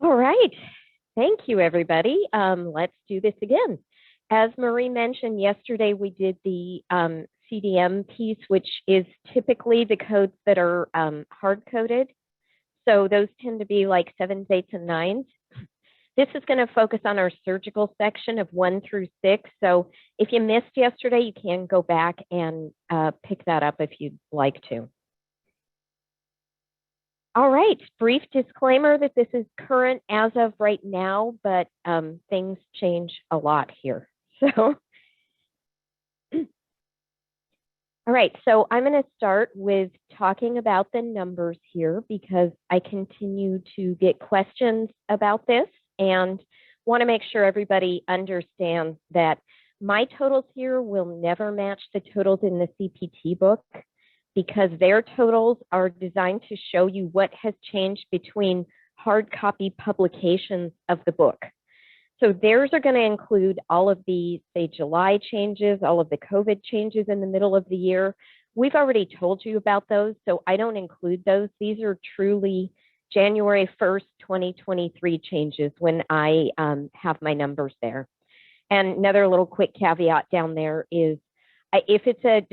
All right. Thank you, everybody. Let's do this again. As Marie mentioned yesterday, we did the CDM piece, which is typically the codes that are hard-coded. So those tend to be like 7s, 8s, and 9s. This is going to focus on our surgical section of 1 through 6. So if you missed yesterday, you can go back and pick that up if you'd like to. All right, brief disclaimer that this is current as of right now, but things change a lot here. So, all right, so I'm going to start with talking about the numbers here because I continue to get questions about this and want to make sure everybody understands that my totals here will never match the totals in the CPT book, because their totals are designed to show you what has changed between hard copy publications of the book. So theirs are going to include all of the, say, July changes, all of the COVID changes in the middle of the year. We've already told you about those, so I don't include those. These are truly January 1st, 2023 changes when I have my numbers there. And another little quick caveat down there is if it's a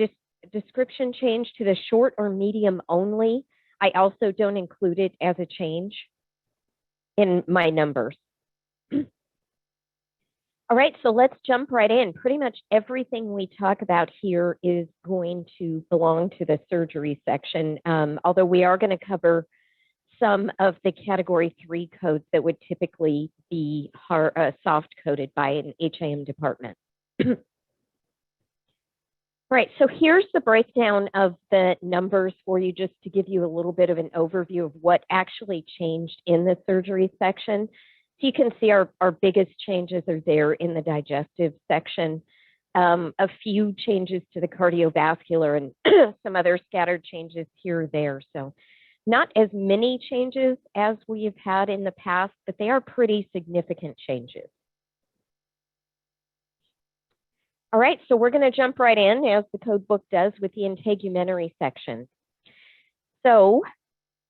description change to the short or medium only, I also don't include it as a change in my numbers. All right, so let's jump right in. Pretty much everything we talk about here is going to belong to the surgery section, although we are going to cover some of the category 3 codes that would typically be soft coded by an HIM department. Right, so here's the breakdown of the numbers for you, just to give you a little bit of an overview of what actually changed in the surgery section. So you can see our biggest changes are there in the digestive section. A few changes to the cardiovascular and some other scattered changes here or there. So not as many changes as we have had in the past, but they are pretty significant changes. All right, so we're going to jump right in, as the code book does, with the integumentary section. So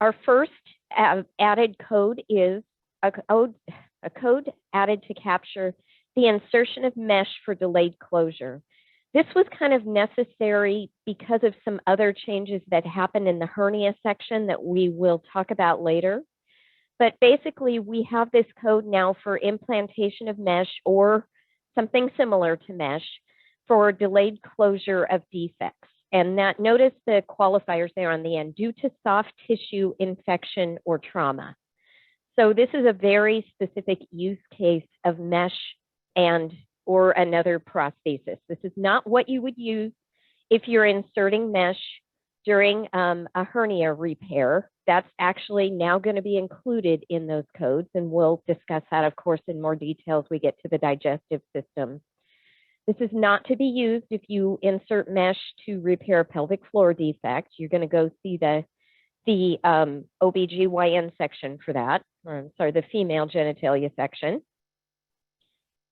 our first added code is a code added to capture the insertion of mesh for delayed closure. This was kind of necessary because of some other changes that happened in the hernia section that we will talk about later. But basically, we have this code now for implantation of mesh or something similar to mesh for delayed closure of defects. And that, notice the qualifiers there on the end, due to soft tissue infection or trauma. So this is a very specific use case of mesh and or another prosthesis. This is not what you would use if you're inserting mesh during a hernia repair. That's actually now going to be included in those codes, and we'll discuss that, of course, in more detail as we get to the digestive system. This is not to be used if you insert mesh to repair a pelvic floor defect. You're going to go see the OBGYN section for that, or I'm sorry, the female genitalia section.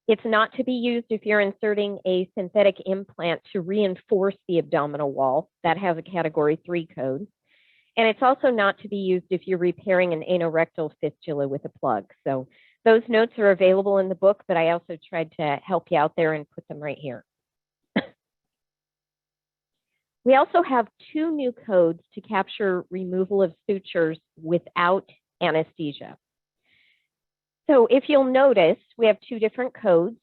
It's not to be used if you're inserting a synthetic implant to reinforce the abdominal wall. That has a category 3 code. And it's also not to be used if you're repairing an anorectal fistula with a plug. So those notes are available in the book, but I also tried to help you out there and put them right here. We also have 2 new codes to capture removal of sutures without anesthesia. So if you'll notice, we have 2 different codes.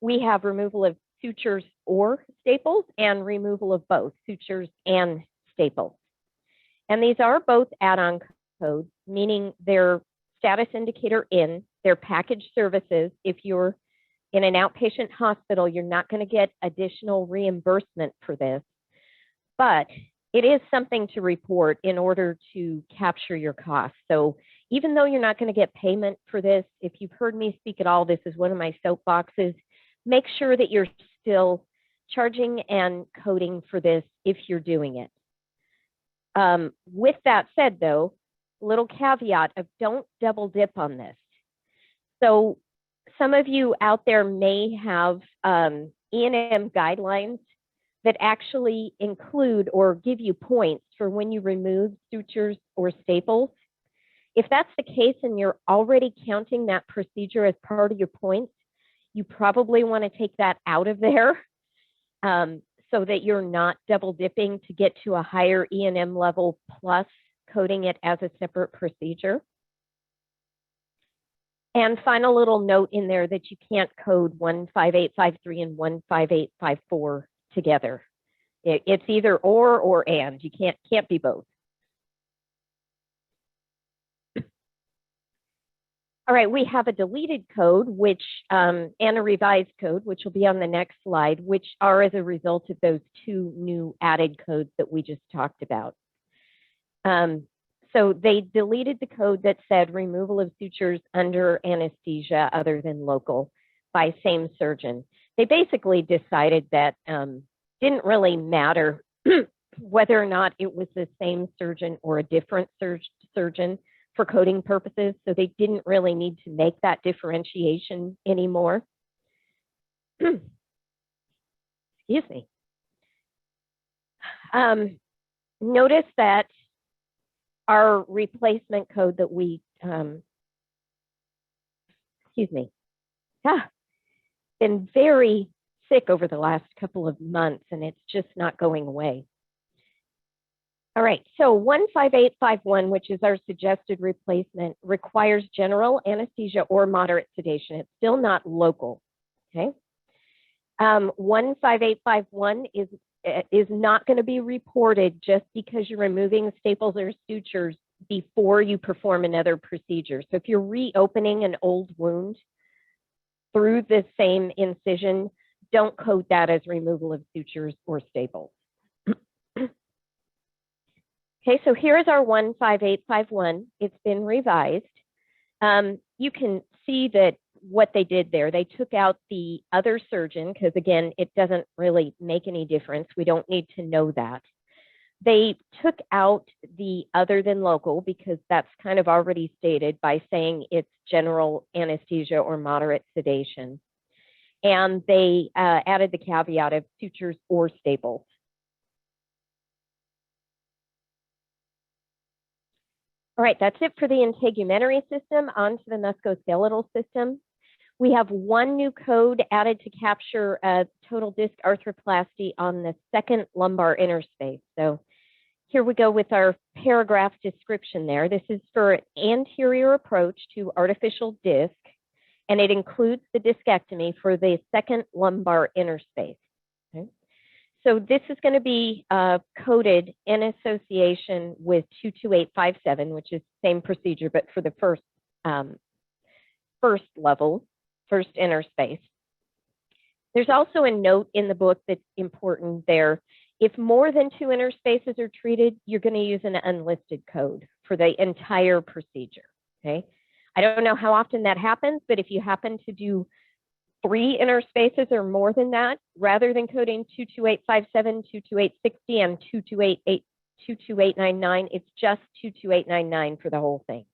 We have removal of sutures or staples and removal of both sutures and staples. And these are both add-on codes, meaning they're status indicator in, they're packaged services. If you're in an outpatient hospital, you're not going to get additional reimbursement for this, but it is something to report in order to capture your costs. So even though you're not going to get payment for this, if you've heard me speak at all, this is one of my soapboxes. Make sure that you're still charging and coding for this if you're doing it. With that said, though, little caveat of don't double dip on this. So some of you out there may have E&M guidelines that actually include or give you points for when you remove sutures or staples. If that's the case and you're already counting that procedure as part of your points, you probably want to take that out of there so that you're not double dipping to get to a higher E&M level plus coding it as a separate procedure. And final little note in there that you can't code 15853 and 15854 together. It's either or and. You can't be both. All right, we have a deleted code, which and a revised code, which will be on the next slide, which are as a result of those two new added codes that we just talked about. So they deleted the code that said removal of sutures under anesthesia other than local by same surgeon. They basically decided that didn't really matter whether or not it was the same surgeon or a different surgeon for coding purposes. So they didn't really need to make that differentiation anymore. Excuse me. Notice that our replacement code that we, been very sick over the last couple of months, and it's just not going away. All right, so 15851, which is our suggested replacement, requires general anesthesia or moderate sedation. It's still not local, okay? 15851 is not going to be reported just because you're removing staples or sutures before you perform another procedure. So if you're reopening an old wound through the same incision, don't code that as removal of sutures or staples. Okay, so here is our 15851. It's been revised. You can see that what they did there, they took out the other surgeon because, again, it doesn't really make any difference. We don't need to know that. They took out the other than local because that's kind of already stated by saying it's general anesthesia or moderate sedation. And they added the caveat of sutures or staples. All right, that's it for the integumentary system. On to the musculoskeletal system. We have one new code added to capture total disc arthroplasty on the second lumbar interspace. So here we go with our paragraph description there. This is for anterior approach to artificial disc, and it includes the discectomy for the second lumbar interspace. Okay. So this is going to be coded in association with 22857, which is the same procedure, but for the first level, first interspace. There's also a note in the book that's important there. If more than two interspaces are treated, you're going to use an unlisted code for the entire procedure, okay? I don't know how often that happens, but if you happen to do 3 interspaces or more than that, rather than coding 22857, 22860, and 22899, it's just 22899 for the whole thing.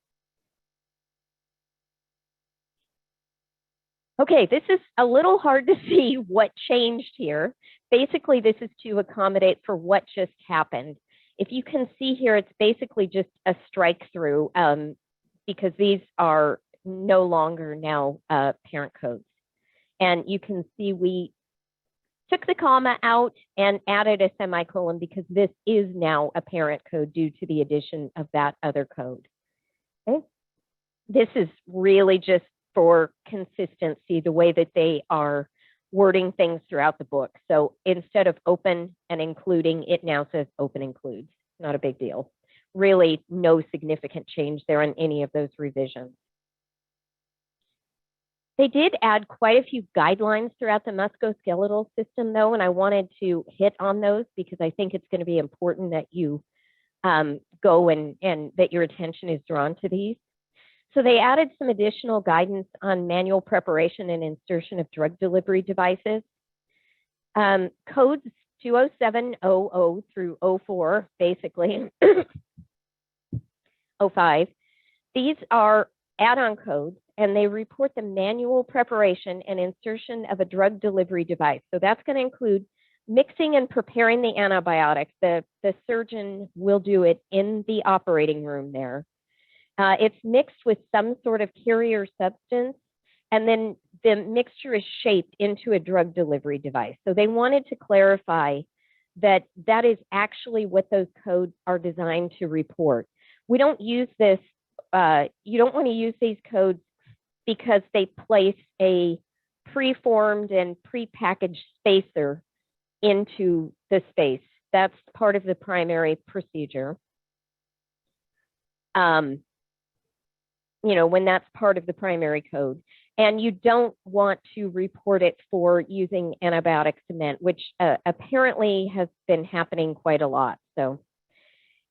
Okay, this is a little hard to see what changed here. Basically, this is to accommodate for what just happened. If you can see here, it's basically just a strike through because these are no longer now parent codes. And you can see we took the comma out and added a semicolon because this is now a parent code due to the addition of that other code. Okay. This is really just for consistency, the way that they are wording things throughout the book. So instead of open and including, it now says open includes. Not a big deal. Really no significant change there on any of those revisions. They did add quite a few guidelines throughout the musculoskeletal system, though, and I wanted to hit on those because I think it's going to be important that you go and that your attention is drawn to these. So they added some additional guidance on manual preparation and insertion of drug delivery devices. Codes 20700 through 04, basically, 05. These are add-on codes, and they report the manual preparation and insertion of a drug delivery device. So that's going to include mixing and preparing the antibiotics. The surgeon will do it in the operating room there. It's mixed with some sort of carrier substance, and then the mixture is shaped into a drug delivery device. So they wanted to clarify that that is actually what those codes are designed to report. We don't use this, you don't want to use these codes because they place a preformed and prepackaged spacer into the space. That's part of the primary procedure. You know, when that's part of the primary code. And you don't want to report it for using antibiotic cement, which apparently has been happening quite a lot. So,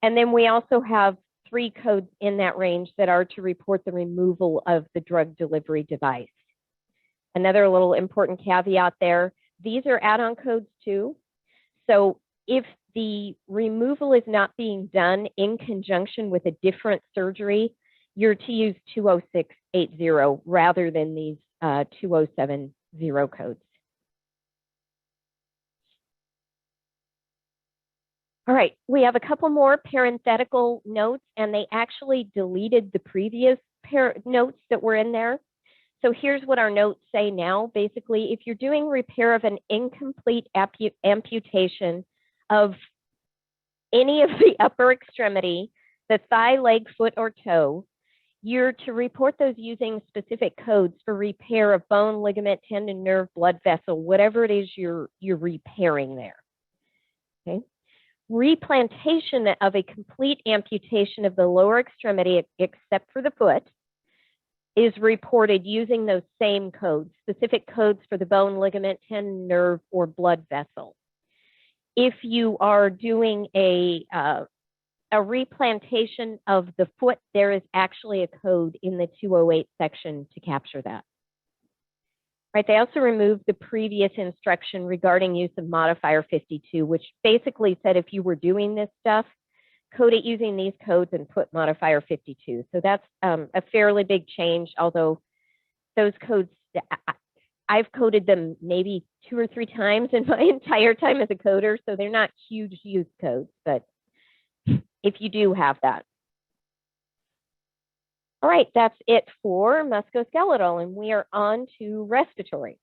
and then we also have 3 codes in that range that are to report the removal of the drug delivery device. Another little important caveat there, these are add-on codes too. So if the removal is not being done in conjunction with a different surgery, you're to use 20680 rather than these 2070 codes. All right, we have a couple more parenthetical notes, and they actually deleted the previous notes that were in there. So here's what our notes say now. Basically, if you're doing repair of an incomplete amputation of any of the upper extremity, the thigh, leg, foot, or toe, you're to report those using specific codes for repair of bone, ligament, tendon, nerve, blood vessel, whatever it is you're repairing there. Okay. Replantation of a complete amputation of the lower extremity, except for the foot, is reported using those same codes, specific codes for the bone, ligament, tendon, nerve, or blood vessel. If you are doing a replantation of the foot, there is actually a code in the 208 section to capture that. Right, they also removed the previous instruction regarding use of modifier 52, which basically said if you were doing this stuff, code it using these codes and put modifier 52. So that's a fairly big change, although those codes, I've coded them maybe 2 or 3 times in my entire time as a coder, so they're not huge use codes, but if you do have that. All right, that's it for musculoskeletal, and we are on to respiratory.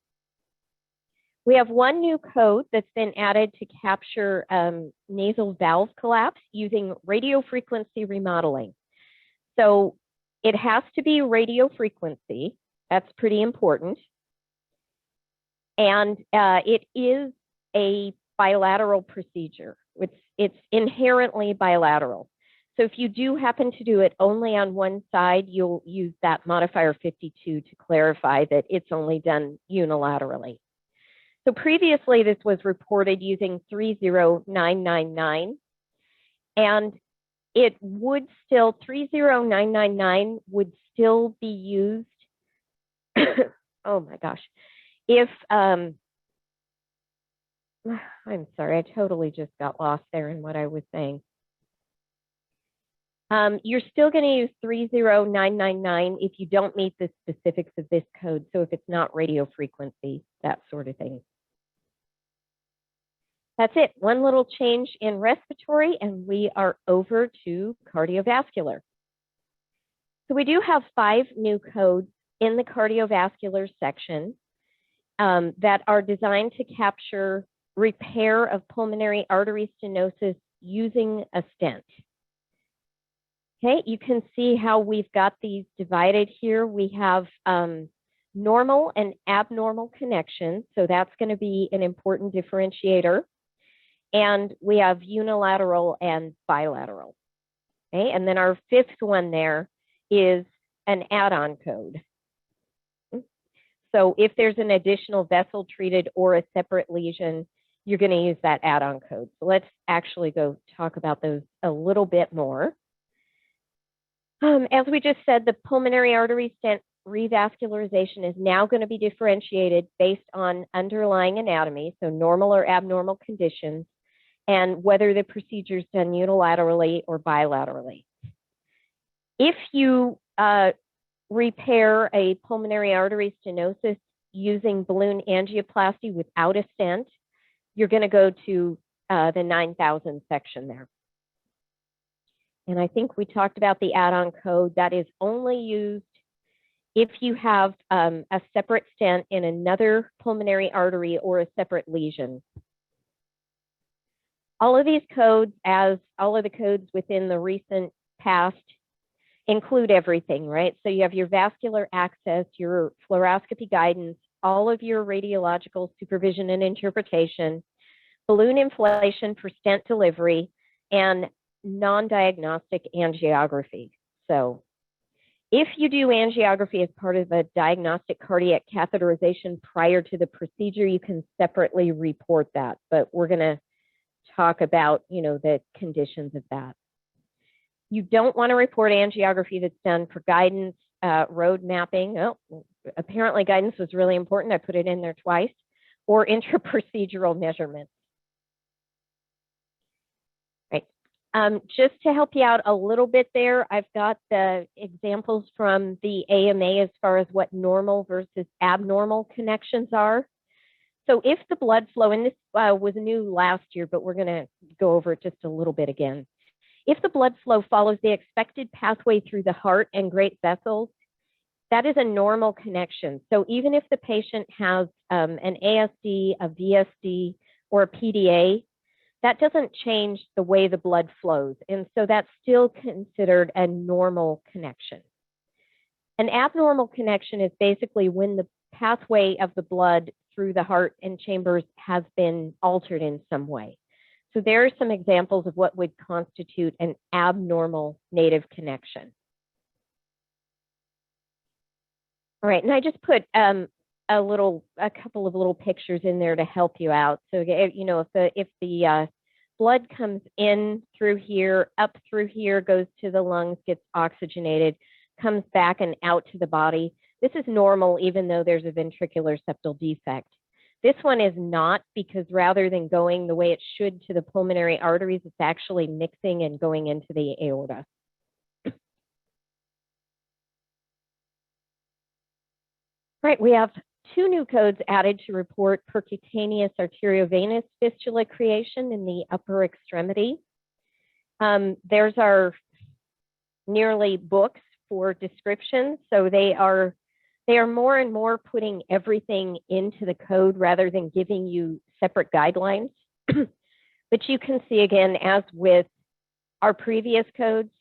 We have one new code that's been added to capture nasal valve collapse using radiofrequency remodeling. So it has to be radiofrequency. That's pretty important. And it is a bilateral procedure. It's inherently bilateral. So if you do happen to do it only on one side, you'll use that modifier 52 to clarify that it's only done unilaterally. So previously, this was reported using 30999, and it would still, 30999 would still be used, oh my gosh, if, I'm sorry, I totally just got lost there in what I was saying. You're still going to use 30999 if you don't meet the specifics of this code. So if it's not radio frequency, that sort of thing. That's it. One little change in respiratory, and we are over to cardiovascular. So we do have 5 new codes in the cardiovascular section that are designed to capture repair of pulmonary artery stenosis using a stent. Okay, you can see how we've got these divided here. We have normal and abnormal connections, so that's going to be an important differentiator. And we have unilateral and bilateral. Okay, and then our 5th one there is an add-on code. So if there's an additional vessel treated or a separate lesion, you're going to use that add-on code. So let's actually go talk about those a little bit more. As we just said, the pulmonary artery stent revascularization is now going to be differentiated based on underlying anatomy, so normal or abnormal conditions, and whether the procedure is done unilaterally or bilaterally. If you repair a pulmonary artery stenosis using balloon angioplasty without a stent, you're going to go to the 9000 section there. And I think we talked about the add-on code that is only used if you have a separate stent in another pulmonary artery or a separate lesion. All of these codes, as all of the codes within the recent past, include everything, right? So you have your vascular access, your fluoroscopy guidance, all of your radiological supervision and interpretation, balloon inflation for stent delivery, and non-diagnostic angiography. So if you do angiography as part of a diagnostic cardiac catheterization prior to the procedure, you can separately report that, but we're going to talk about, the conditions of that. You don't want to report angiography that's done for guidance, road mapping. Oh, apparently guidance was really important. I put it in there twice. Or intraprocedural measurements. Right. Just to help you out a little bit there, I've got the examples from the AMA as far as what normal versus abnormal connections are. So if the blood flow, and this was new last year, but we're going to go over it just a little bit again. If the blood flow follows the expected pathway through the heart and great vessels, that is a normal connection. So even if the patient has an ASD, a VSD, or a PDA, that doesn't change the way the blood flows. And so that's still considered a normal connection. An abnormal connection is basically when the pathway of the blood through the heart and chambers has been altered in some way. So there are some examples of what would constitute an abnormal native connection. All right, and I just put a couple of little pictures in there to help you out. So if the blood comes in through here, up through here, goes to the lungs, gets oxygenated, comes back and out to the body, this is normal even though there's a ventricular septal defect. This one is not, because rather than going the way it should to the pulmonary arteries, it's actually mixing and going into the aorta. Right, we have two new codes added to report percutaneous arteriovenous fistula creation in the upper extremity. There's our nearly books for descriptions, so they are more and more putting everything into the code rather than giving you separate guidelines. But you can see again, as with our previous codes,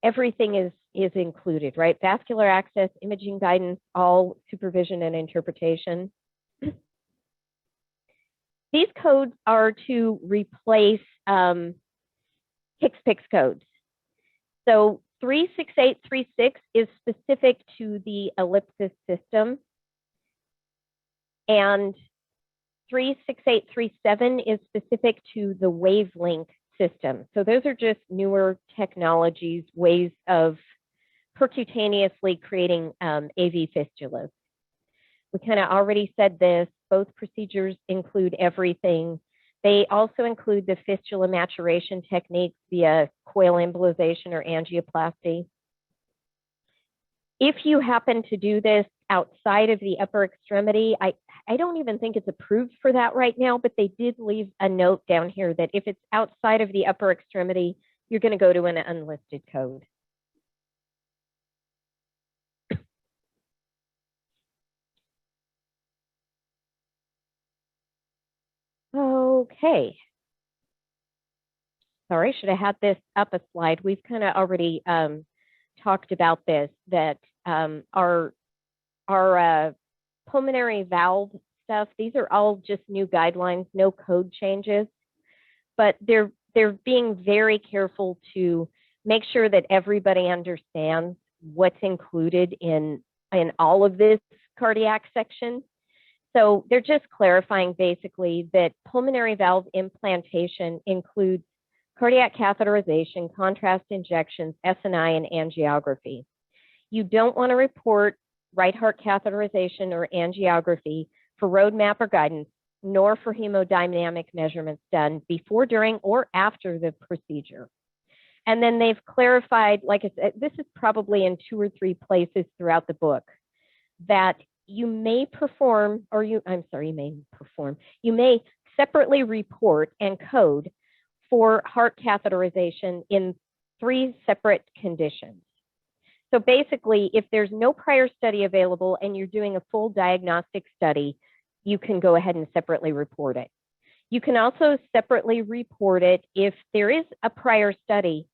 everything is included, right? Vascular access, imaging guidance, all supervision and interpretation. These codes are to replace HCPCS codes. So 36836 is specific to the ellipsis system, and 36837 is specific to the wavelength system. So those are just newer technologies, ways of percutaneously creating AV fistulas. We kind of already said this, both procedures include everything. They also include the fistula maturation techniques via coil embolization or angioplasty. If you happen to do this outside of the upper extremity, I don't even think it's approved for that right now, but they did leave a note down here that if it's outside of the upper extremity, you're going to go to an unlisted code. Okay. Sorry, should have had this up a slide. We've kind of already talked about this, that our pulmonary valve stuff, these are all just new guidelines, no code changes, but they're being very careful to make sure that everybody understands what's included in all of this cardiac section. So they're just clarifying basically that pulmonary valve implantation includes cardiac catheterization, contrast injections, SNI, and angiography. You don't want to report right heart catheterization or angiography for road map or guidance, nor for hemodynamic measurements done before, during, or after the procedure. And then they've clarified, like I said, this is probably in 2 or 3 places throughout the book, that you may perform, or you may separately report and code for heart catheterization in 3 separate conditions. So basically, if there's no prior study available and you're doing a full diagnostic study, you can go ahead and separately report it. You can also separately report it if there is a prior study,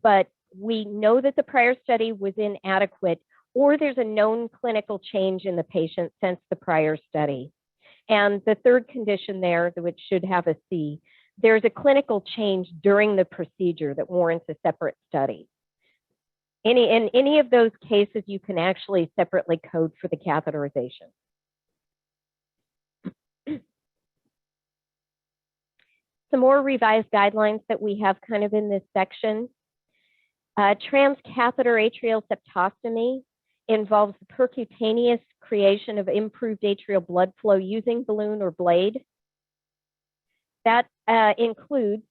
but we know that the prior study was inadequate, or there's a known clinical change in the patient since the prior study. And the third condition there, which should have a C, there's a clinical change during the procedure that warrants a separate study. In any of those cases, you can actually separately code for the catheterization. Some more revised guidelines that we have kind of in this section. Transcatheter atrial septostomy involves the percutaneous creation of improved atrial blood flow using balloon or blade. That includes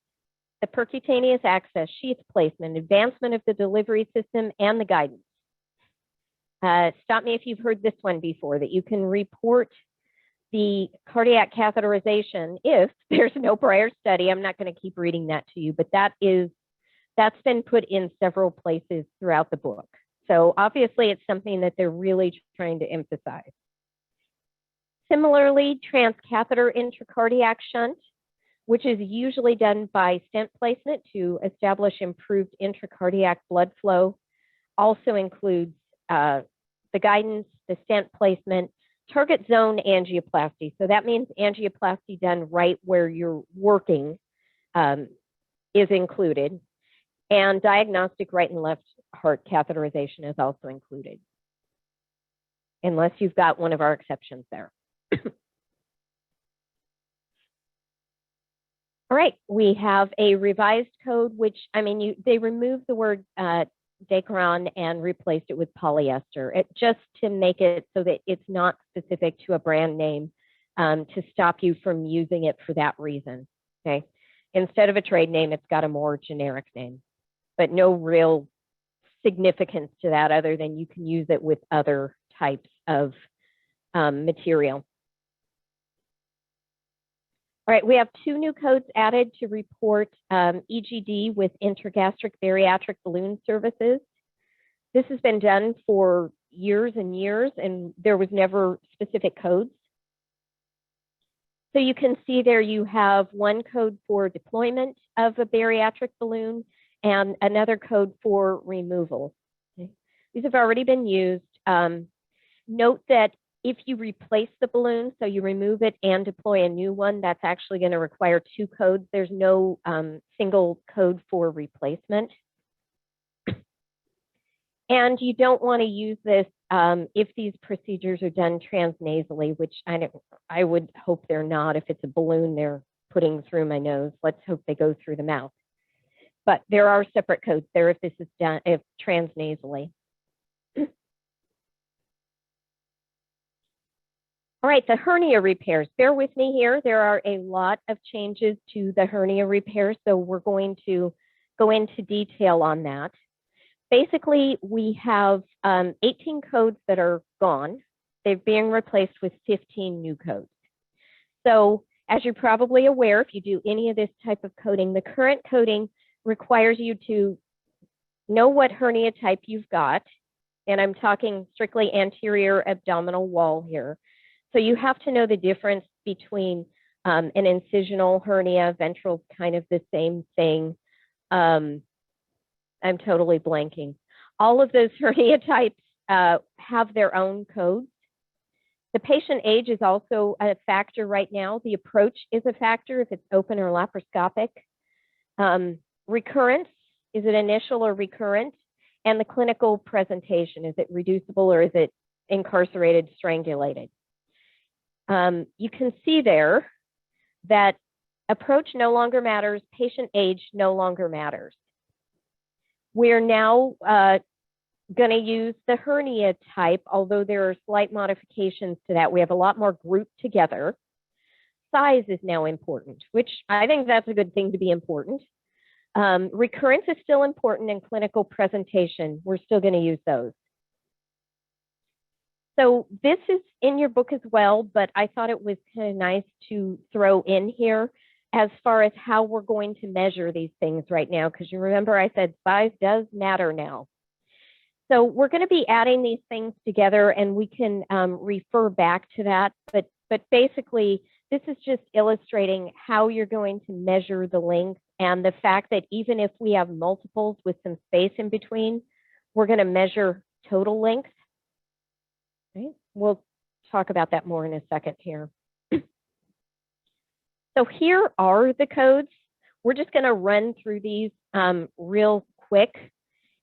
the percutaneous access, sheath placement, advancement of the delivery system, and the guidance. Stop me if you've heard this one before, that you can report the cardiac catheterization if there's no prior study. I'm not going to keep reading that to you, but that's been put in several places throughout the book. So obviously it's something that they're really trying to emphasize. Similarly, transcatheter intracardiac shunt, which is usually done by stent placement to establish improved intracardiac blood flow, also includes the guidance, the stent placement, target zone angioplasty. So that means angioplasty done right where you're working is included. And diagnostic right and left heart catheterization is also included, unless you've got one of our exceptions there. All right, we have a revised code, which, I mean, they removed the word Dacron and replaced it with polyester, just to make it so that it's not specific to a brand name, to stop you from using it for that reason, okay? Instead of a trade name, it's got a more generic name, but no real significance to that other than you can use it with other types of material. All right, we have 2 new codes added to report EGD with intragastric bariatric balloon services. This has been done for years and years, and there was never specific codes. So you can see there you have one code for deployment of a bariatric balloon and another code for removal. Okay. These have already been used. Note that if you replace the balloon, so you remove it and deploy a new one, that's actually going to require 2 codes. There's no single code for replacement. And you don't want to use this if these procedures are done transnasally, which I would hope they're not. If it's a balloon they're putting through my nose, let's hope they go through the mouth. But there are separate codes there if this is done if transnasally. All right, the hernia repairs. Bear with me here. There are a lot of changes to the hernia repairs, so we're going to go into detail on that. Basically, we have 18 codes that are gone. They're being replaced with 15 new codes. So as you're probably aware, if you do any of this type of coding, the current coding requires you to know what hernia type you've got. And I'm talking strictly anterior abdominal wall here. So you have to know the difference between an incisional hernia, ventral, kind of the same thing. I'm totally blanking. All of those hernia types have their own codes. The patient age is also a factor right now. The approach is a factor if it's open or laparoscopic. Recurrence, is it initial or recurrent? And the clinical presentation, is it reducible or is it incarcerated, strangulated? You can see there that approach no longer matters, patient age no longer matters. We're now going to use the hernia type, although there are slight modifications to that. We have a lot more grouped together. Size is now important, which I think that's a good thing to be important. Recurrence is still important, and clinical presentation, we're still going to use those. So this is in your book as well, but I thought it was kind of nice to throw in here as far as how we're going to measure these things right now, because you remember I said size does matter now. So we're going to be adding these things together, and we can refer back to that. But basically, this is just illustrating how you're going to measure the length, and the fact that even if we have multiples with some space in between, we're going to measure total length. Right? We'll talk about that more in a second here. So here are the codes. We're just going to run through these real quick,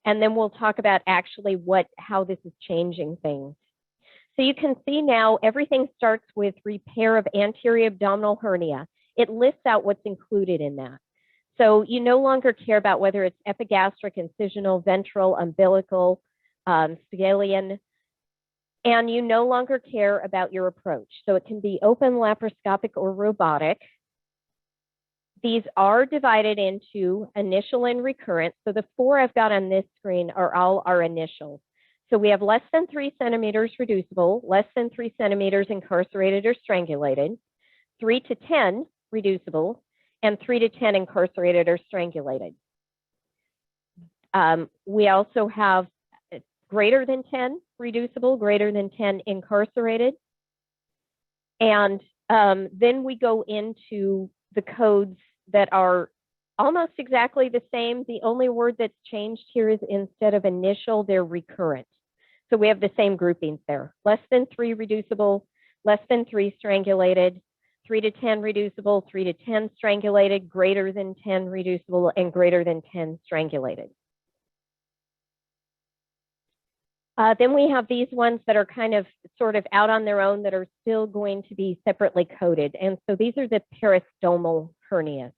and then we'll talk about actually how this is changing things. So you can see now everything starts with repair of anterior abdominal hernia. It lists out what's included in that. So you no longer care about whether it's epigastric, incisional, ventral, umbilical, scalene, and you no longer care about your approach. So it can be open, laparoscopic, or robotic. These are divided into initial and recurrent. So the 4 I've got on this screen are all our initials. So we have less than 3 centimeters reducible, less than 3 centimeters incarcerated or strangulated, 3 to 10 reducible, and 3 to 10 incarcerated or strangulated. We also have greater than 10 reducible, greater than 10 incarcerated. And then we go into the codes that are almost exactly the same. The only word that's changed here is instead of initial, they're recurrent. So we have the same groupings there. Less than 3 reducible, less than 3 strangulated, 3 to 10 reducible, 3 to 10 strangulated, greater than 10 reducible, and greater than 10 strangulated. Then we have these ones that are kind of sort of out on their own that are still going to be separately coded. And so these are the peristomal hernias.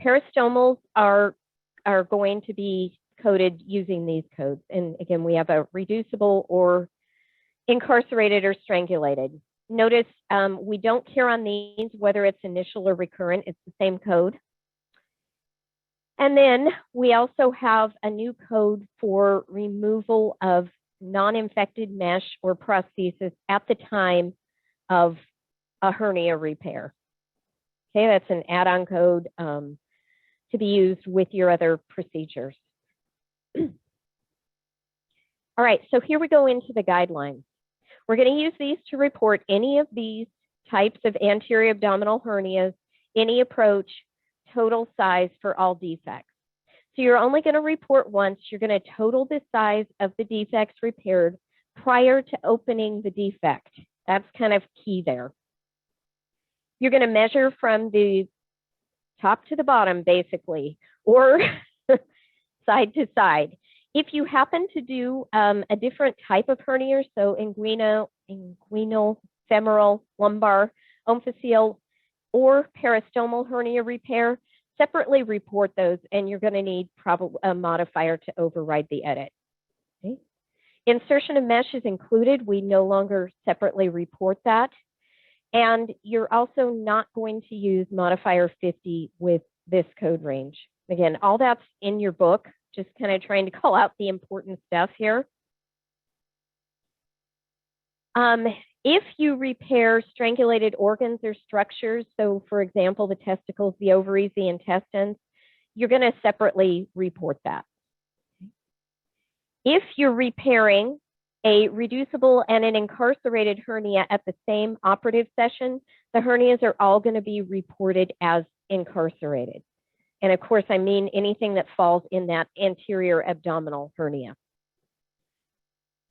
Peristomals are going to be coded using these codes. And again, we have a reducible or incarcerated or strangulated. Notice we don't care on these whether it's initial or recurrent. It's the same code. And then we also have a new code for removal of non-infected mesh or prosthesis at the time of a hernia repair. Okay, that's an add-on code to be used with your other procedures. All right, so here we go into the guidelines. We're going to use these to report any of these types of anterior abdominal hernias, any approach, total size for all defects. So you're only going to report once. You're going to total the size of the defects repaired prior to opening the defect. That's kind of key there. You're going to measure from the top to the bottom, basically, or side to side. If you happen to do a different type of hernia, so inguinal, femoral, lumbar, omphaseal, or peristomal hernia repair, separately report those, and you're going to need probably a modifier to override the edit. Okay. Insertion of mesh is included. We no longer separately report that. And you're also not going to use modifier 50 with this code range. Again, all that's in your book, just kind of trying to call out the important stuff here. If you repair strangulated organs or structures, so for example, the testicles, the ovaries, the intestines, you're going to separately report that. If you're repairing a reducible and an incarcerated hernia at the same operative session, the hernias are all going to be reported as incarcerated. And of course, I mean anything that falls in that anterior abdominal hernia.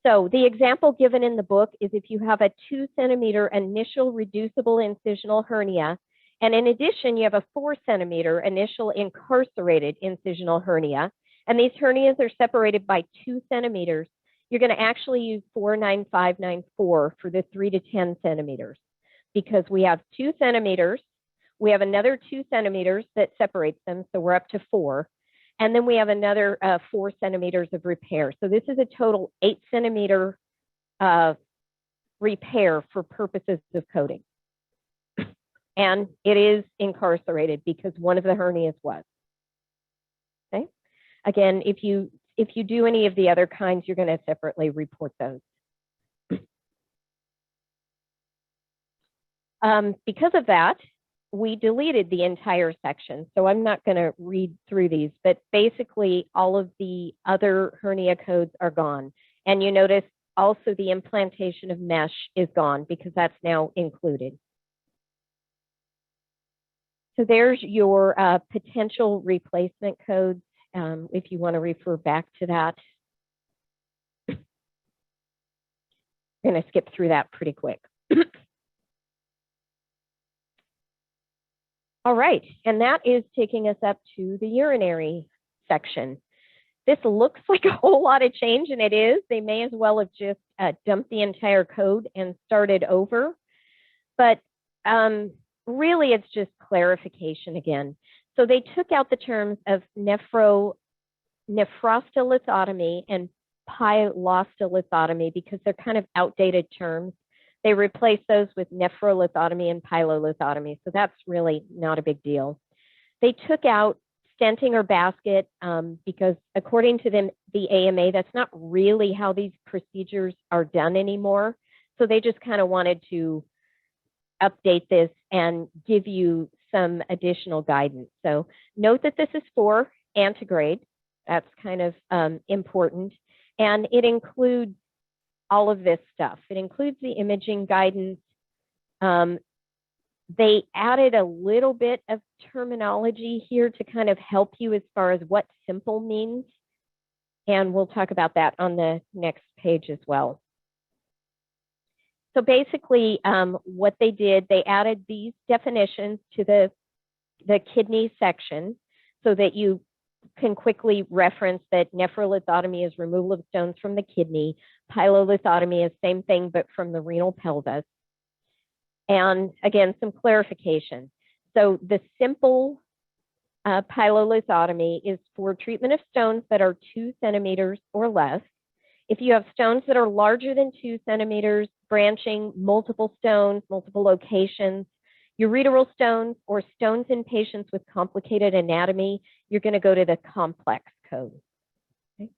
So the example given in the book is if you have a 2 centimeter initial reducible incisional hernia, and in addition, you have a 4 centimeter initial incarcerated incisional hernia, and these hernias are separated by 2 centimeters, you're going to actually use 49594 for the 3 to 10 centimeters, because we have 2 centimeters, we have another 2 centimeters that separates them, so we're up to 4. And then we have another 4 centimeters of repair. So this is a total 8 centimeter repair for purposes of coding. And it is incarcerated because one of the hernias was. Okay. Again, if you do any of the other kinds, you're going to separately report those. Because of that, we deleted the entire section, so I'm not going to read through these, but basically all of the other hernia codes are gone. And you notice also the implantation of mesh is gone because that's now included. So there's your potential replacement codes, if you want to refer back to that. I'm going to skip through that pretty quick. All right, and that is taking us up to the urinary section. This looks like a whole lot of change, and it is. They may as well have just dumped the entire code and started over. But really, it's just clarification again. So they took out the terms of nephrostolithotomy and pilostolithotomy because they're kind of outdated terms. They replaced those with nephrolithotomy and pilolithotomy, so that's really not a big deal. They took out stenting or basket because according to them, the AMA, that's not really how these procedures are done anymore. So they just kind of wanted to update this and give you some additional guidance. So note that this is for antegrade. That's kind of important. And it includes all of this stuff. It includes the imaging guidance. They added a little bit of terminology here to kind of help you as far as what simple means. And we'll talk about that on the next page as well. So basically what they did, they added these definitions to the kidney section so that you can quickly reference that nephrolithotomy is removal of stones from the kidney. Pilolithotomy is same thing, but from the renal pelvis. And again, some clarification. So the simple pilolithotomy is for treatment of stones that are 2 centimeters or less. If you have stones that are larger than 2 centimeters, branching, multiple stones, multiple locations, ureteral stones, or stones in patients with complicated anatomy, you're going to go to the complex code. Okay.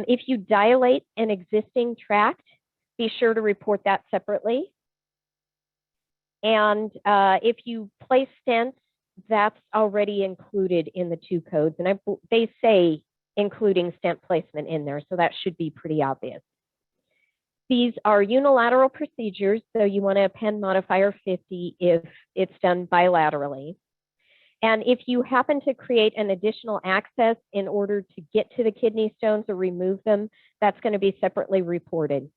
If you dilate an existing tract, be sure to report that separately. And if you place stents, that's already included in the 2 codes. And they say including stent placement in there, so that should be pretty obvious. These are unilateral procedures, so you want to append modifier 50 if it's done bilaterally. And if you happen to create an additional access in order to get to the kidney stones or remove them, that's going to be separately reported.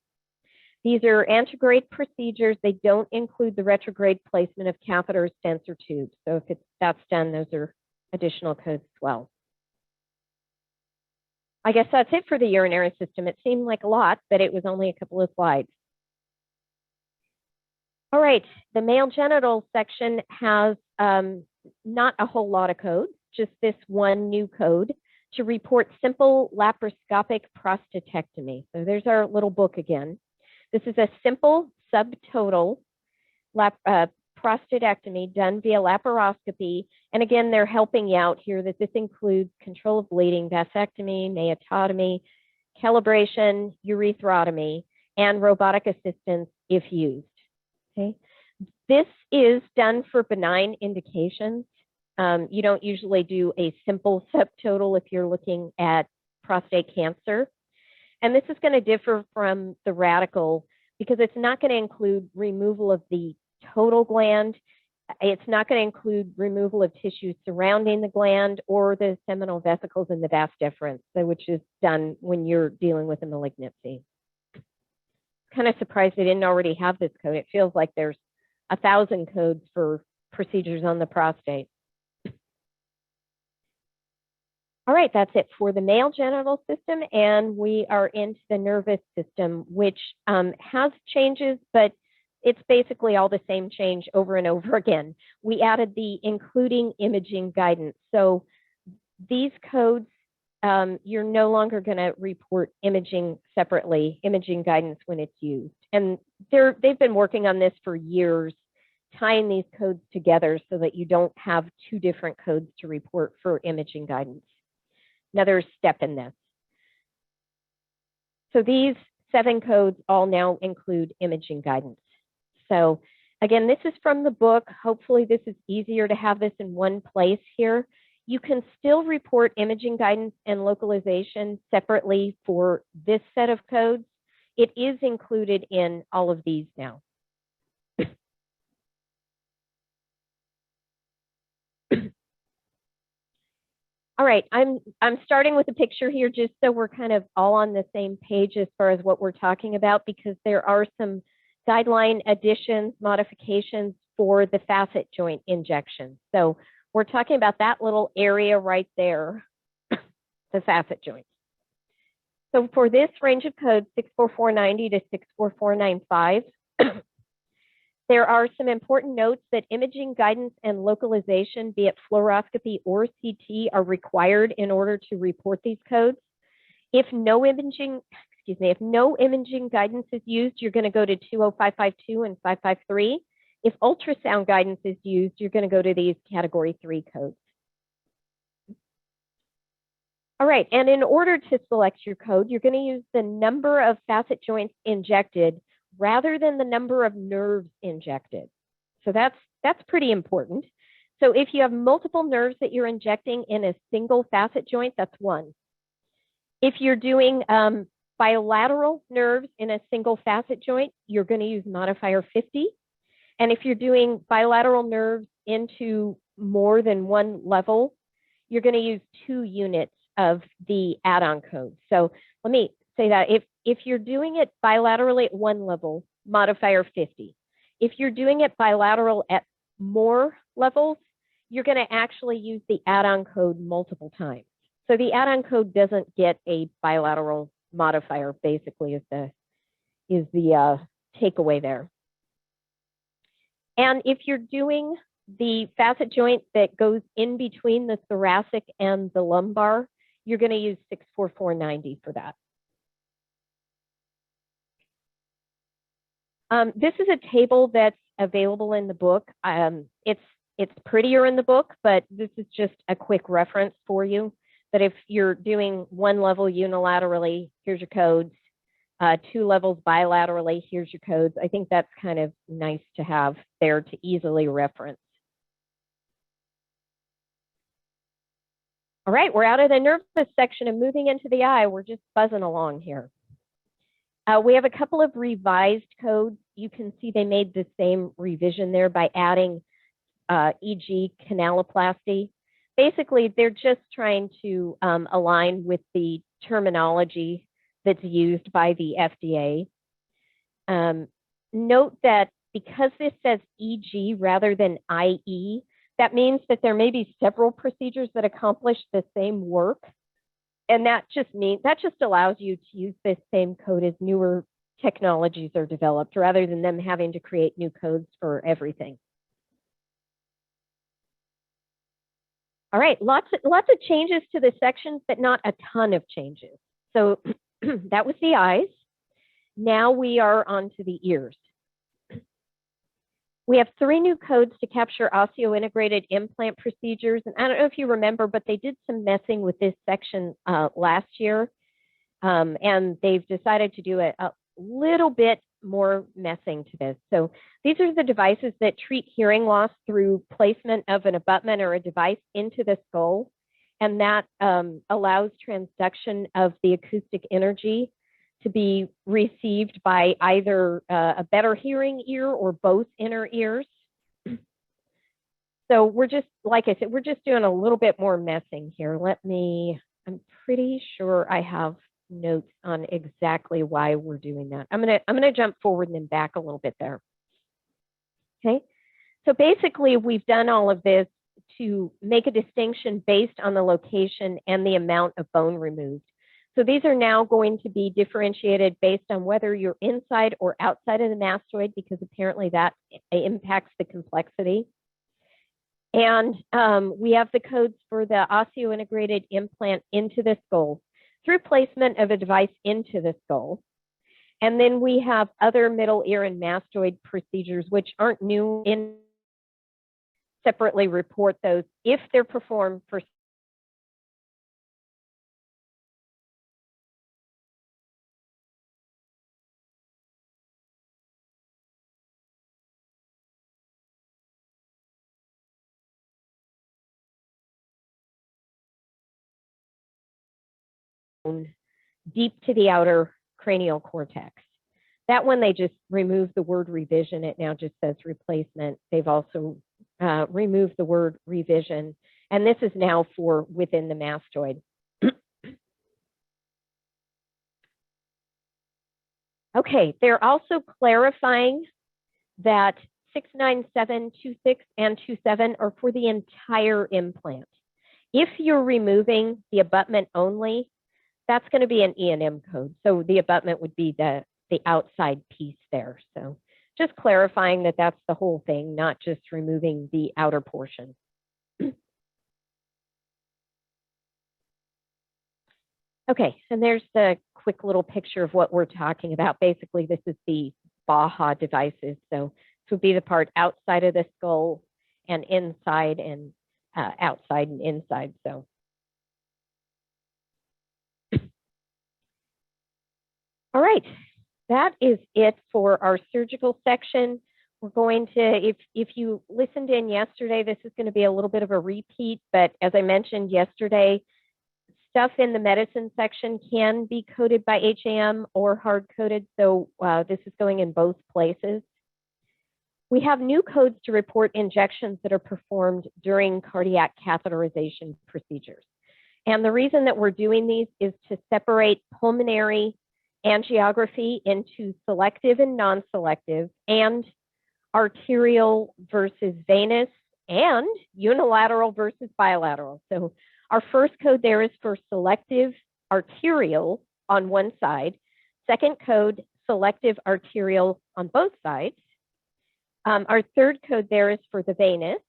These are antegrade procedures. They don't include the retrograde placement of catheters, stents, or tubes. So if that's done, those are additional codes as well. I guess that's it for the urinary system. It seemed like a lot, but it was only a couple of slides. All right, the male genital section has not a whole lot of codes, just this one new code to report simple laparoscopic prostatectomy. So there's our little book again. This is a simple subtotal prostatectomy done via laparoscopy. And again, they're helping you out here that this includes control of bleeding, vasectomy, meiotomy, calibration, urethrotomy, and robotic assistance if used. Okay. This is done for benign indications. You don't usually do a simple subtotal if you're looking at prostate cancer. And this is going to differ from the radical because it's not going to include removal of the total gland. It's not going to include removal of tissue surrounding the gland or the seminal vesicles in the vas deferens, which is done when you're dealing with a malignancy. Kind of surprised they didn't already have this code. It feels like there's 1,000 codes for procedures on the prostate. All right, that's it for the male genital system, and we are into the nervous system, which has changes, but it's basically all the same change over and over again. We added the including imaging guidance. So these codes, you're no longer going to report imaging separately, imaging guidance when it's used. And they've been working on this for years, tying these codes together so that you don't have 2 different codes to report for imaging guidance. Another step in this. So these 7 codes all now include imaging guidance. So Again, this is from the book. Hopefully this is easier to have this in one place here. You can still report imaging guidance and localization separately for this set of codes. It is included in all of these now. All right, I'm starting with a picture here just so we're kind of all on the same page as far as what we're talking about, because there are some guideline additions, modifications for the facet joint injection. So we're talking about that little area right there, the facet joint. So for this range of codes, 64490 to 64495, there are some important notes that imaging guidance and localization, be it fluoroscopy or CT, are required in order to report these codes. If no imaging guidance is used, you're going to go to 20552 and 553. If ultrasound guidance is used, you're going to go to these category 3 codes. All right, and in order to select your code, you're going to use the number of facet joints injected rather than the number of nerves injected. So that's pretty important. So if you have multiple nerves that you're injecting in a single facet joint, that's 1. If you're doing bilateral nerves in a single facet joint, you're going to use modifier 50. And if you're doing bilateral nerves into more than one level, you're going to use 2 units of the add-on code. So let me say that if you're doing it bilaterally at 1 level, modifier 50. If you're doing it bilateral at more levels, you're going to actually use the add-on code multiple times. So the add-on code doesn't get a bilateral modifier, basically, is the takeaway there. And if you're doing the facet joint that goes in between the thoracic and the lumbar, you're going to use 64490 for that. This is a table that's available in the book. It's prettier in the book, but this is just a quick reference for you. That if you're doing 1 level unilaterally, here's your codes. 2 levels bilaterally, here's your codes. I think that's kind of nice to have there to easily reference. All right, we're out of the nervous section and moving into the eye. We're just buzzing along here. We have a couple of revised codes. You can see they made the same revision there by adding e.g. canaloplasty. Basically, they're just trying to align with the terminology that's used by the FDA. Note that because this says EG rather than IE, that means that there may be several procedures that accomplish the same work. And that just allows you to use this same code as newer technologies are developed, rather than them having to create new codes for everything. All right, lots of changes to the sections, but not a ton of changes. So that was the eyes. Now we are on to the ears. We have 3 new codes to capture osseointegrated implant procedures. And I don't know if you remember, but they did some messing with this section last year. And they've decided to do a little bit more messing to this. So these are the devices that treat hearing loss through placement of an abutment or a device into the skull. And that allows transduction of the acoustic energy to be received by either a better hearing ear or both inner ears. So we're just, like I said, we're just doing a little bit more messing here. I'm pretty sure I have notes on exactly why we're doing that. I'm gonna jump forward and then back a little bit there. Okay, so basically we've done all of this to make a distinction based on the location and the amount of bone removed. So these are now going to be differentiated based on whether you're inside or outside of the mastoid, because apparently that impacts the complexity. And we have the codes for the osseointegrated implant into the skull through placement of a device into the skull. And then we have other middle ear and mastoid procedures, which aren't new, in separately report those if they're performed for deep to the outer cranial cortex. That one, they just removed the word revision. It now just says replacement. They've also removed the word revision. And this is now for within the mastoid. Okay, they're also clarifying that 697, 26, and 27 are for the entire implant. If you're removing the abutment only, that's going to be an E&M code. So the abutment would be the outside piece there. So just clarifying that that's the whole thing, not just removing the outer portion. Okay, and there's the quick little picture of what we're talking about. Basically, this is the BAHA devices. So this would be the part outside of the skull and inside and outside and inside. So all right, that is it for our surgical section. We're going to, if you listened in yesterday, this is going to be a little bit of a repeat, but as I mentioned yesterday, stuff in the medicine section can be coded by HAM or hard coded, so this is going in both places. We have new codes to report injections that are performed during cardiac catheterization procedures. And the reason that we're doing these is to separate pulmonary angiography into selective and non-selective, and arterial versus venous, and unilateral versus bilateral. So our first code there is for selective arterial on one side. Second code, selective arterial on both sides. Our third code there is for the venous.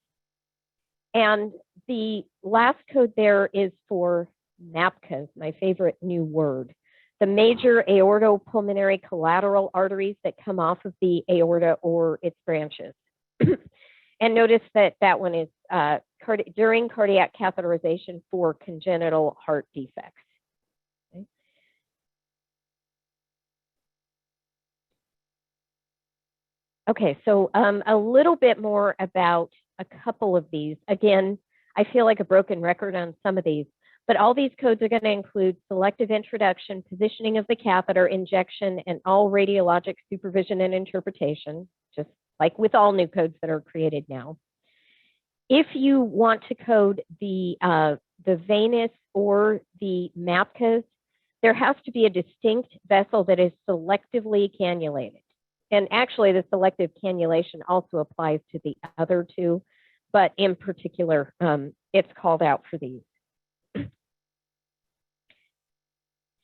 And the last code there is for MAPCAs, my favorite new word. The major aortopulmonary collateral arteries that come off of the aorta or its branches. And notice that that one is during cardiac catheterization for congenital heart defects. Okay, so a little bit more about a couple of these. Again, I feel like a broken record on some of these, but all these codes are going to include selective introduction, positioning of the catheter, injection, and all radiologic supervision and interpretation, just like with all new codes that are created now. If you want to code the venous or the MAPCAs, there has to be a distinct vessel that is selectively cannulated. And actually, the selective cannulation also applies to the other two, but in particular, it's called out for these.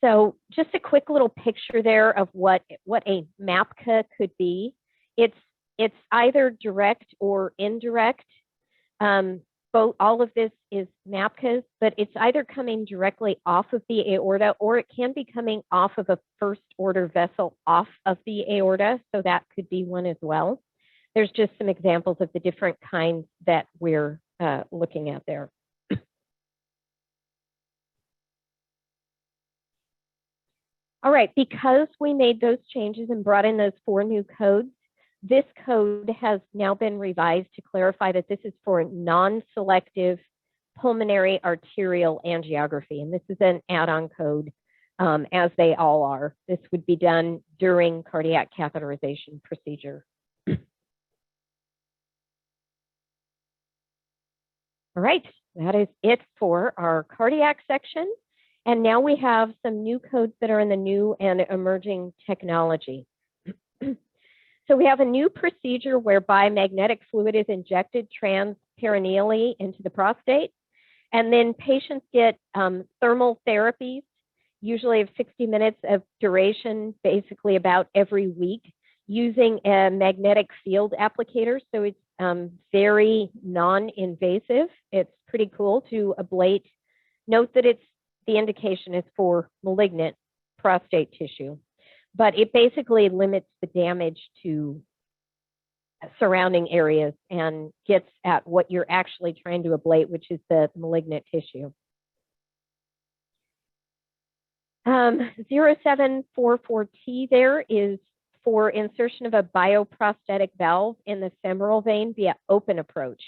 So just a quick little picture there of what a MAPCA could be. It's either direct or indirect. All of this is MAPCAs, but it's either coming directly off of the aorta, or it can be coming off of a first order vessel off of the aorta. So that could be one as well. There's just some examples of the different kinds that we're looking at there. All right, because we made those changes and brought in those 4 new codes, this code has now been revised to clarify that this is for non-selective pulmonary arterial angiography. And this is an add-on code, as they all are. This would be done during cardiac catheterization procedure. All right, that is it for our cardiac section. And now we have some new codes that are in the new and emerging technology. So we have a new procedure whereby magnetic fluid is injected transperineally into the prostate. And then patients get thermal therapies, usually of 60 minutes of duration, basically about every week, using a magnetic field applicator. So it's very non-invasive. It's pretty cool to ablate. Note that the indication is for malignant prostate tissue, but it basically limits the damage to surrounding areas and gets at what you're actually trying to ablate, which is the malignant tissue. 0744T there is for insertion of a bioprosthetic valve in the femoral vein via open approach.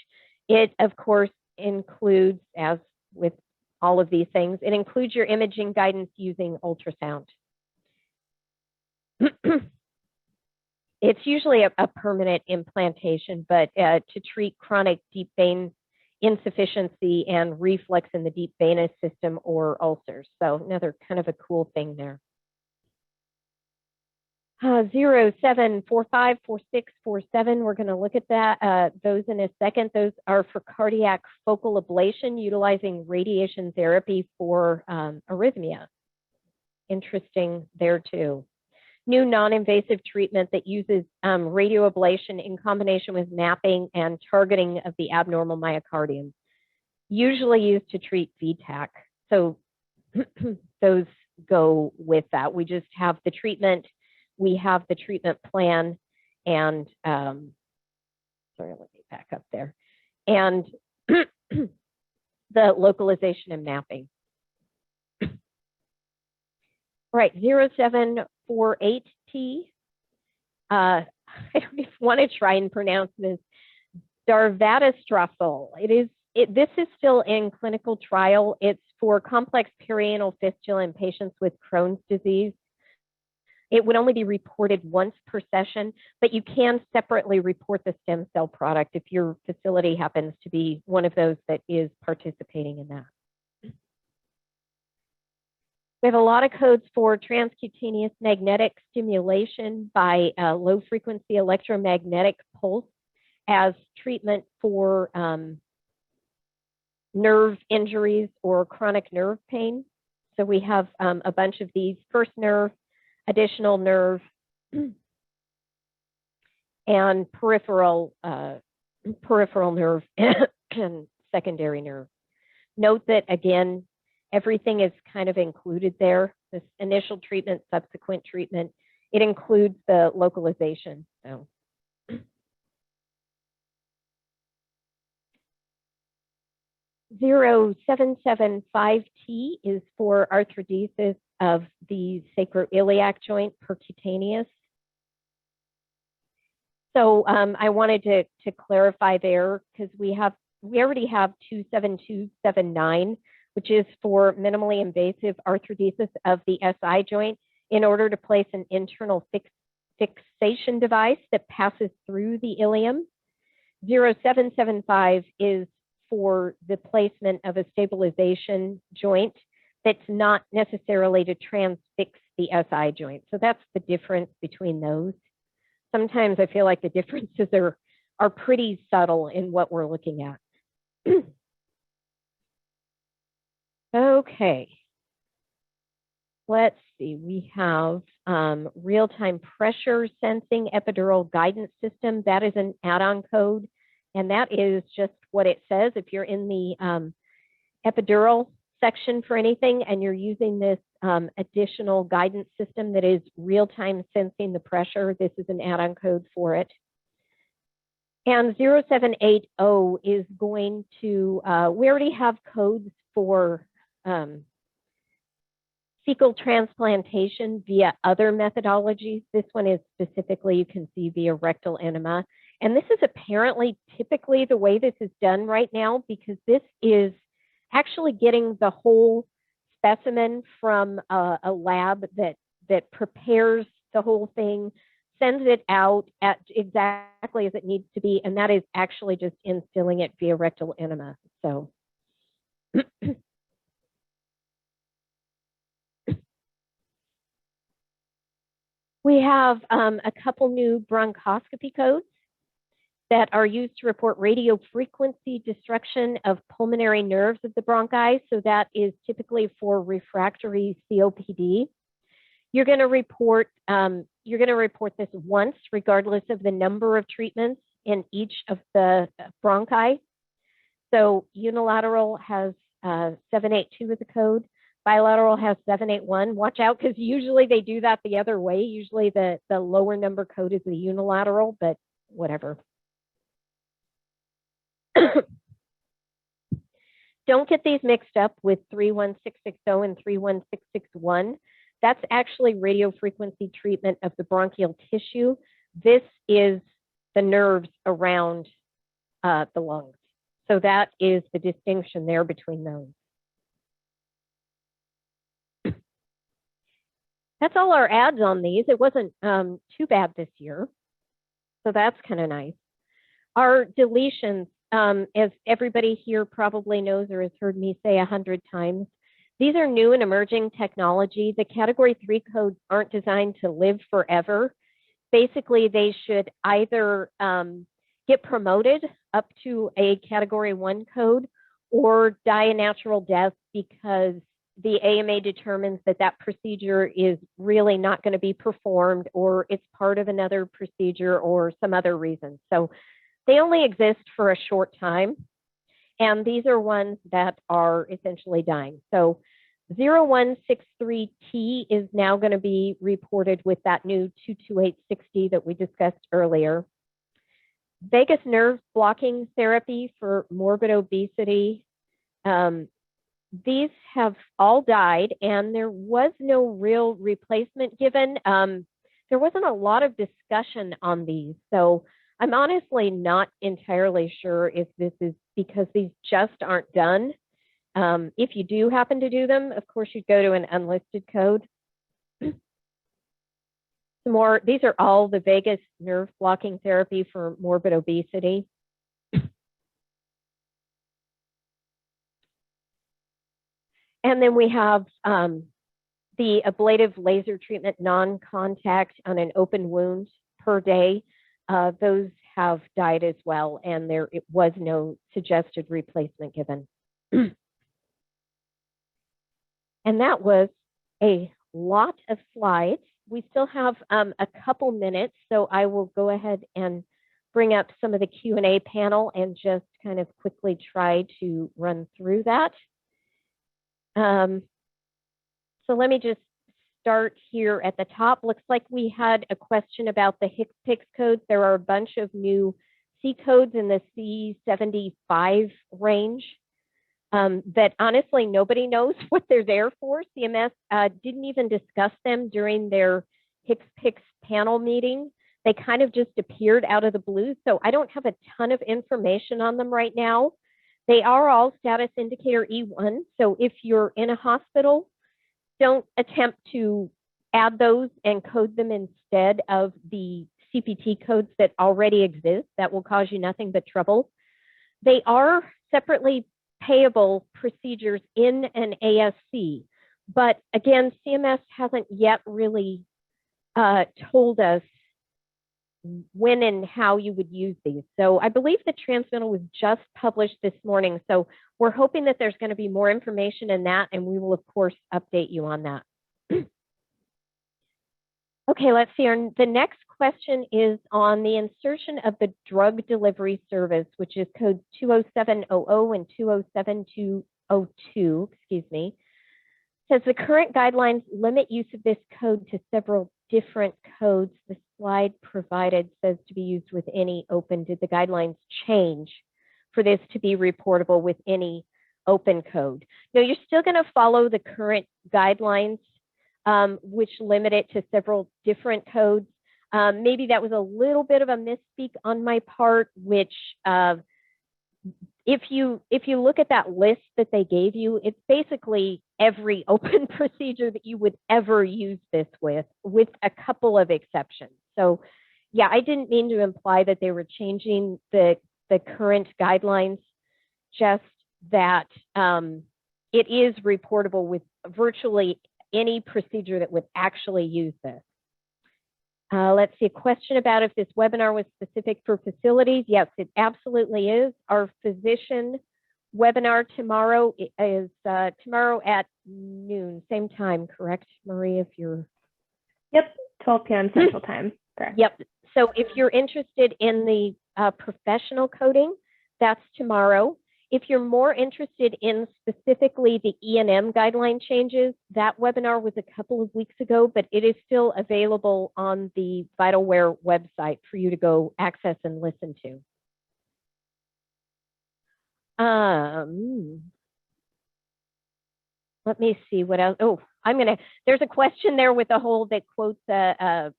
It, of course, includes, as with all of these things. It includes your imaging guidance using ultrasound. It's usually a permanent implantation, but to treat chronic deep vein insufficiency and reflux in the deep venous system or ulcers. So another kind of a cool thing there. 0, 7, 4, 5, 4, 6, 4, 7. We're going to look at that. Those in a second. Those are for cardiac focal ablation utilizing radiation therapy for arrhythmia. Interesting there too. New non-invasive treatment that uses radioablation in combination with mapping and targeting of the abnormal myocardium, usually used to treat VTAC. So those go with that. We just have the treatment, we have the treatment plan, and sorry, let me back up there, and the localization and mapping. All right, 0748T. I don't even want to try and pronounce this. Darvadastrosol. This is still in clinical trial. It's for complex perianal fistula in patients with Crohn's disease. It would only be reported once per session, but you can separately report the stem cell product if your facility happens to be one of those that is participating in that. We have a lot of codes for transcutaneous magnetic stimulation by low frequency electromagnetic pulse as treatment for nerve injuries or chronic nerve pain. So we have a bunch of these: first nerve, additional nerve, and peripheral nerve and secondary nerve. Note that, again, everything is kind of included there. This initial treatment, subsequent treatment, it includes the localization. So. 0775T is for arthrodesis of the sacroiliac joint, percutaneous. So I wanted to clarify there, because we already have 27279, which is for minimally invasive arthrodesis of the SI joint in order to place an internal fixation device that passes through the ilium. 0775 is for the placement of a stabilization joint that's not necessarily to transfix the SI joint. So that's the difference between those. Sometimes I feel like the differences are pretty subtle in what we're looking at. Okay. Let's see, we have real-time pressure sensing epidural guidance system. That is an add-on code, and that is just what it says. If you're in the epidural section for anything and you're using this additional guidance system that is real-time sensing the pressure, this is an add-on code for it. And 0780 is going to, we already have codes for fecal transplantation via other methodologies. This one is specifically, you can see, via rectal enema. And this is apparently typically the way this is done right now, because this is actually getting the whole specimen from a lab that prepares the whole thing, sends it out at exactly as it needs to be, and that is actually just instilling it via rectal enema. So we have a couple new bronchoscopy codes that are used to report radio frequency destruction of pulmonary nerves of the bronchi. So that is typically for refractory COPD. You're going to report this once, regardless of the number of treatments in each of the bronchi. So unilateral has 782 as a code. Bilateral has 781. Watch out, because usually they do that the other way. Usually the lower number code is the unilateral, but whatever. Don't get these mixed up with 31660 and 31661. That's actually radiofrequency treatment of the bronchial tissue. This is the nerves around the lungs. So that is the distinction there between those. that's all our ads on these. It wasn't too bad this year. So that's kind of nice. Our deletions, as everybody here probably knows or has heard me say 100 times, these are new and emerging technology. The Category 3 codes aren't designed to live forever. Basically, they should either get promoted up to a Category 1 code or die a natural death because the AMA determines that that procedure is really not going to be performed, or it's part of another procedure or some other reason. So they only exist for a short time, and these are ones that are essentially dying. So 0163T is now going to be reported with that new 22860 that we discussed earlier. Vagus nerve blocking therapy for morbid obesity. These have all died, and there was no real replacement given. There wasn't a lot of discussion on these, so I'm honestly not entirely sure if this is because these just aren't done. If you do happen to do them, of course, you'd go to an unlisted code. Some more, these are all the vagus nerve blocking therapy for morbid obesity. And then we have the ablative laser treatment non-contact on an open wound per day. Those have died as well, and there it was no suggested replacement given. And that was a lot of slides. We still have a couple minutes, so I will go ahead and bring up some of the Q&A panel and just kind of quickly try to run through that. So let me just start here at the top. Looks like we had a question about the HCPCS codes. There are a bunch of new C codes in the C75 range that honestly nobody knows what they're there for. CMS didn't even discuss them during their HCPCS panel meeting. They kind of just appeared out of the blue. So I don't have a ton of information on them right now. They are all status indicator E1. So if you're in a hospital, don't attempt to add those and code them instead of the CPT codes that already exist. That will cause you nothing but trouble. They are separately payable procedures in an ASC. But again, CMS hasn't yet really told us when and how you would use these. So I believe the transmittal was just published this morning. So we're hoping that there's going to be more information in that, and we will, of course, update you on that. Okay, let's see. The next question is on the insertion of the drug delivery service, which is code 20700 and 207202, excuse me. Says the current guidelines limit use of this code to several different codes. The slide provided says to be used with any open. Did the guidelines change for this to be reportable with any open code? No, you're still going to follow the current guidelines, which limit it to several different codes. Maybe that was a little bit of a misspeak on my part, which if you look at that list that they gave you, it's basically every open procedure that you would ever use this with a couple of exceptions. So yeah, I didn't mean to imply that they were changing the current guidelines, just that it is reportable with virtually any procedure that would actually use this. Let's see, a question about if this webinar was specific for facilities. Yes, it absolutely is. Our physician webinar tomorrow is tomorrow at noon, same time, correct, Marie, if you're... Yep, 12 p.m. Central Time, correct. Yep, so if you're interested in the professional coding, that's tomorrow. If you're more interested in specifically the E&M guideline changes, that webinar was a couple of weeks ago, but it is still available on the VitalWare website for you to go access and listen to. Let me see what else. Oh, there's a question there with a hole that quotes a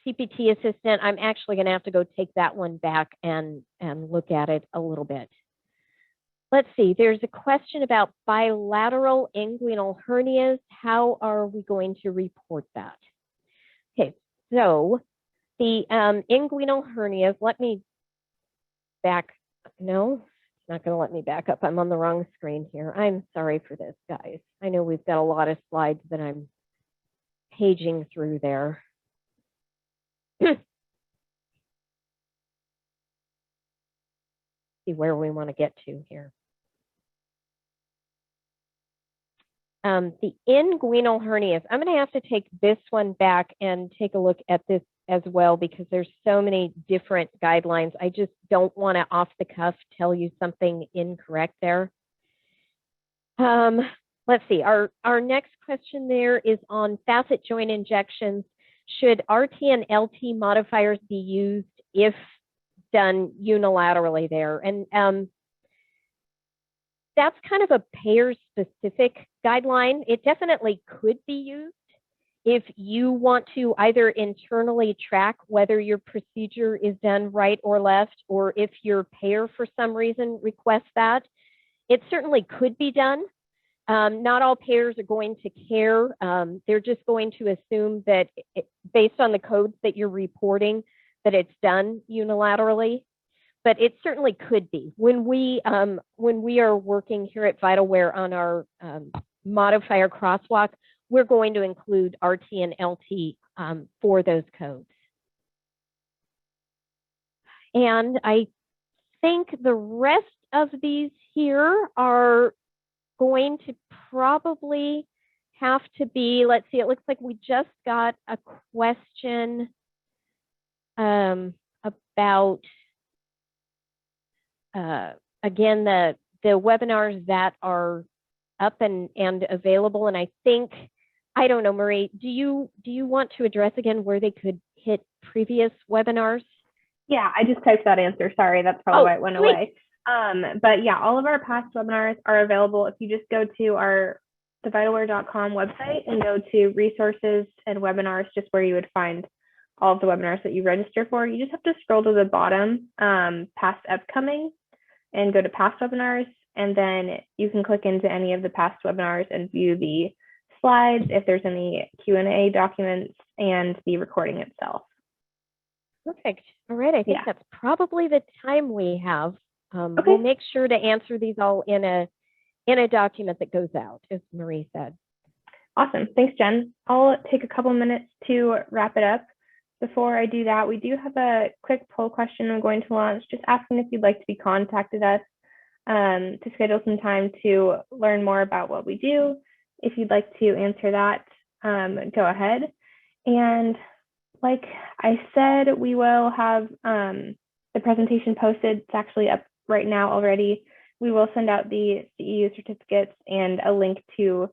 CPT assistant. I'm actually going to have to go take that one back and look at it a little bit. let's see, there's a question about bilateral inguinal hernias. How are we going to report that? Okay, so the inguinal hernias, let me back, no, it's not going to let me back up. I'm on the wrong screen here. I'm sorry for this, guys. I know we've got a lot of slides that I'm paging through there. See where we want to get to here. The inguinal hernias, I'm going to have to take this one back and take a look at this as well, because there's so many different guidelines. I just don't want to off the cuff tell you something incorrect there. Let's see, our next question there is on facet joint injections. Should RT and LT modifiers be used if done unilaterally there? And that's kind of a payer-specific guideline. It definitely could be used if you want to either internally track whether your procedure is done right or left, or if your payer for some reason requests that. It certainly could be done. Not all payers are going to care. They're just going to assume that based on the codes that you're reporting, that it's done unilaterally. But it certainly could be. When we are working here at VitalWare on our modifier crosswalk, we're going to include RT and LT for those codes. And I think the rest of these here are going to probably have to be, let's see, it looks like we just got a question about, again, the webinars that are up and available. And I think, I don't know, Marie, do you want to address again where they could hit previous webinars? Yeah, I just typed that answer. Sorry, that's probably why it went away. But yeah, all of our past webinars are available. If you just go to the vitalware.com website and go to resources and webinars, just where you would find all of the webinars that you register for. You just have to scroll to the bottom, past upcoming, and go to past webinars. And then you can click into any of the past webinars and view the slides, if there's any Q&A documents, and the recording itself. Perfect. All right. I think that's probably the time we have. Okay. We'll make sure to answer these all in a document that goes out, as Marie said. Awesome. Thanks, Jen. I'll take a couple minutes to wrap it up. Before I do that, we do have a quick poll question I'm going to launch, just asking if you'd like to be contacted us to schedule some time to learn more about what we do. If you'd like to answer that, go ahead. And like I said, we will have the presentation posted. It's actually up right now already. We will send out the CEU certificates and a link to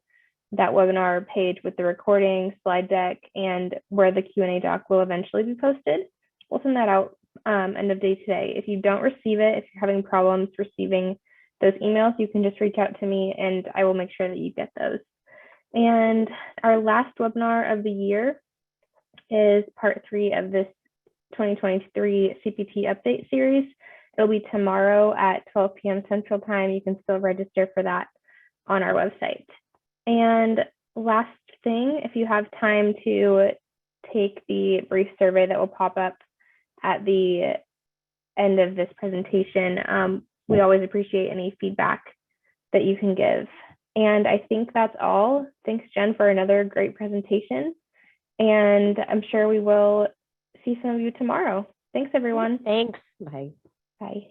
that webinar page with the recording, slide deck, and where the Q&A doc will eventually be posted. We'll send that out end of day today. If you don't receive it, if you're having problems receiving those emails, you can just reach out to me and I will make sure that you get those. And our last webinar of the year is part 3 of this 2023 CPT Update series. It'll be tomorrow at 12 p.m. Central Time. You can still register for that on our website. And last thing, if you have time to take the brief survey that will pop up at the end of this presentation, we always appreciate any feedback that you can give. And I think that's all. Thanks, Jen, for another great presentation. And I'm sure we will see some of you tomorrow. Thanks, everyone. Thanks. Bye. Bye.